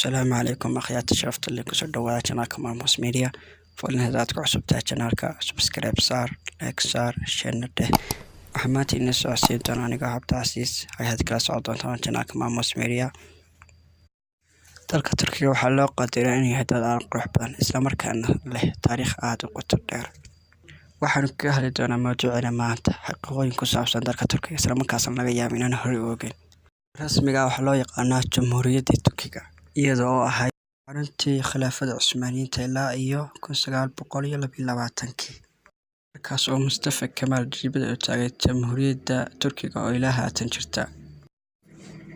السلام عليكم أخياتي، شرفت اللي كسر دوات جناكم ماموس ميديا. فولن هذاتك عصبتها جنالك سبسكرايب صار لايك صار شنته وحماتي الناس عسير دوناني قاعد تعسيس هاي هاد كلاس عضوان طبعا جناكم ماموس ميديا. dalka Turkiga waxaa loo qadiray inay yahay dad aan qurux badan isla markaana leh taariikh aad u qoto dheer. Waxaan ka hadli doonaa mawduucina maanta xaqiiqooyin ku saabsan dalka Turkiga isla markaasna laga yaabo inaan hore u ogeyn. Rasmiga waxaa loo yaqaanaa Jamhuuriyadda Turkiga iyada oo ahayd xaruntii khilaafada Cusmaaniyiinta ilaa iyo 1922 markaas oo Mustafa Kemal dibadda u taagay Jamhuuriyadda Turkiga oo ilaa haatan jirta.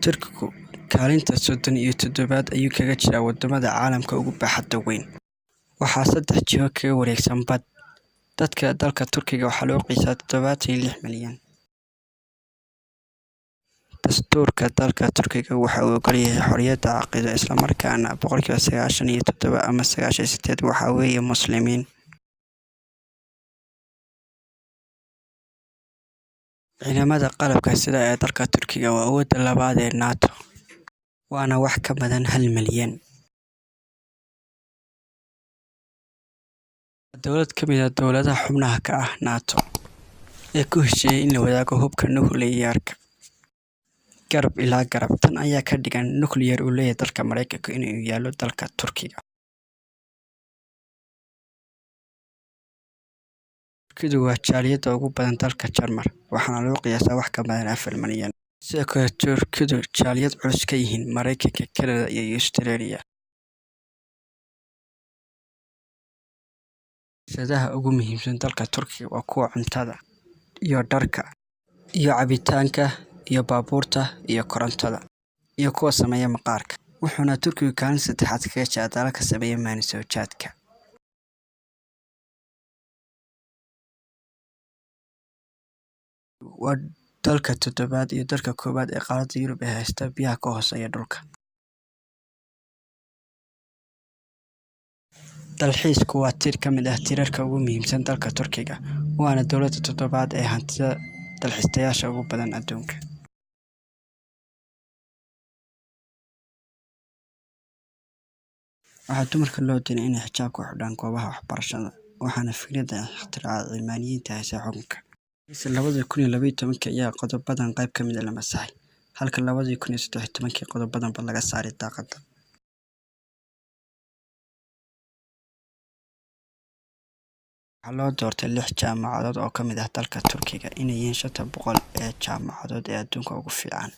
Turkigu kaalinta 37 ayuu kaga jiraa wadamada caalamka ugu baaxadda weyn. Waxaa 3 jiho kaga wareegsan bad. Dadka dalka Turkiga waxaa loo qiyaasay 76 milyan. Dastuurka dalka Turkiga waxa uu ogol yahay xorriyadda caqiido isla markaana 97 ama 98 waxa weeye muslimiin. Ciidamada qalabka sida ee dalka Turkiga waa awoodda labaad ee NATO waana wax ka badan 1 milyan. dowlad ka mid ah dowladaha xubnaha ka ah NATO ee ku heshiiyay in la wadaago hubka nukliyeerka garab ilaa garab. Tan ayaa ka dhigan nukliyeer uu leeyahay dalka Mareykanka inuu yaalo dalka Turkiga. Turkidu waa jaaliyadda ugu badan dalka Jarmal waxaana loo qiyaasaa wax ka badan 4 milyan. sidoo kale Turkidu jaaliyad culus ka yihiin Mareykanka, Kanada iyo Australia. Siyaasaha ugu muhiimsan dalka Turkiga waa kuwa cuntada iyo dharka iyo cabitaanka iyo baabuurta iyo korontada iyo kuwa sameeya maqaarka. Wuxuuna Turkigu kaalin saddexaad kaga jiraa dalalka sameeya maanisoodka. waa dalka 7 iyo dalka 1 ee qaaradda Yurub ee haysta biyaha ka hooseeya dhulka. dalxiisku waa tiir ka mid ah tiirarka ugu muhiimsan dalka Turkiga waana dowladda 7 ee hantida dalxiisayaasha ugu badan adduunka. waxaa dumarka loo diiday inay xijaabka u xidhaan goobaha waxbarashada waxaana fikradda ikhtiraacay Cilmaaniyiinta haysa xukunka. 2012 ayaa qodobadan qayb ka mid ah la masaxay halka 2013 qodobadan laga saaray daaqadda. waxaa loo doortay 6 jaamacadood oo ka mid ah dalka Turkiga inay yihiin 500 ee jaamacadood ee adduunka ugu fiican.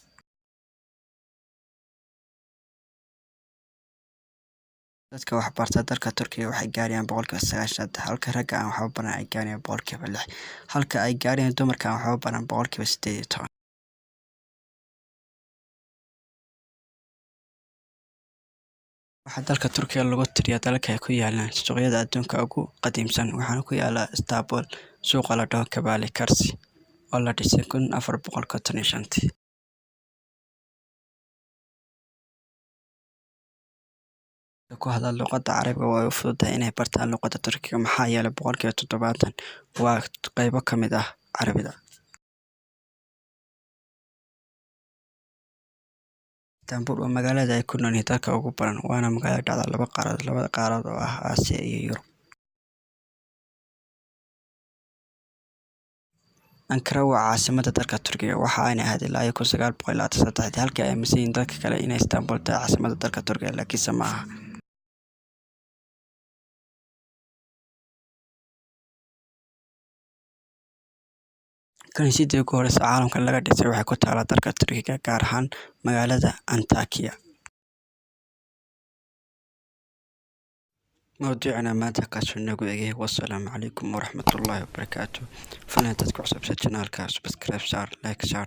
dadka wax barta dalka Turkiga waxay gaarayaan 90% halka ragga aan waxba baran ay gaarayaan 6% halka ay gaarayaan dumarka aan waxba baran 18%. waxaa dalka Turkiga lagu tiriyaa dalalka ay ku yaalaan suuqyada adduunka ugu qadiimsan waxaana ku yaala Istanbul suuqa la dhaho Kabale Karsi oo la dhisay 1455. ku hadla luqadda Carabiga waa u fududahay inay bartaan luqadda Turkiga maxaa yeelay 70% waa qaybo ka mid ah Carabiga. Istanbul waa magaalada ay ku nool yihiin dadka ugu badan waana magaalo dhacda labada qaarad oo ah Aasiya iyo Yurub. Ankara waa caasimadda dalka Turkiga waxa ayna ahayd ilaa 1923 halkii ay aaminsan yihiin dalka kale in Istanbul tahay caasimadda dalka Turkiga laakiinse ma aha. kaniisadda ugu horeysa caalamka laga dhisay waxay ku taalaa dalka Turkiga gaar ahaan magaalada Antakya. mawduucina maanta kaasoo nagu eegay. Wassalaamu calaykum waraxmatullaahi wabarakaatuh. fadlan dadku cusubsa channelka subscribe share like share